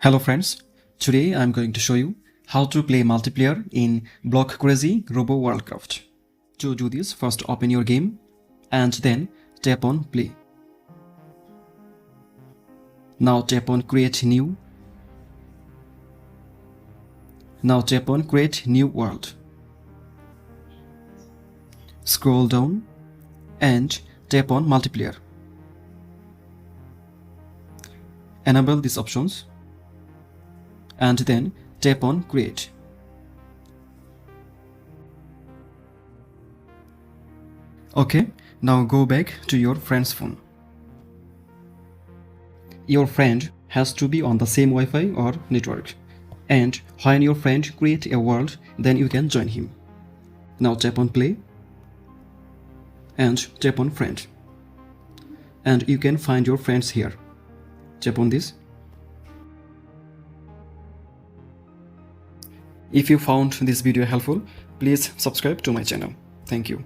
Hello friends, today I'm going to show you how to play multiplayer in Block Crazy Robo Worldcraft. To do this, first open your game and then tap on play. Now tap on create new. Now tap on create new world. Scroll down and tap on multiplayer. Enable these options and then tap on create. Okay, now go back to your friend's phone. Your friend has to be on the same Wi-Fi or network, and when your friend creates a world, then you can join him. Now tap on play and tap on friend, and you can find your friends here. Tap on this. If you found this video helpful, please subscribe to my channel. Thank you.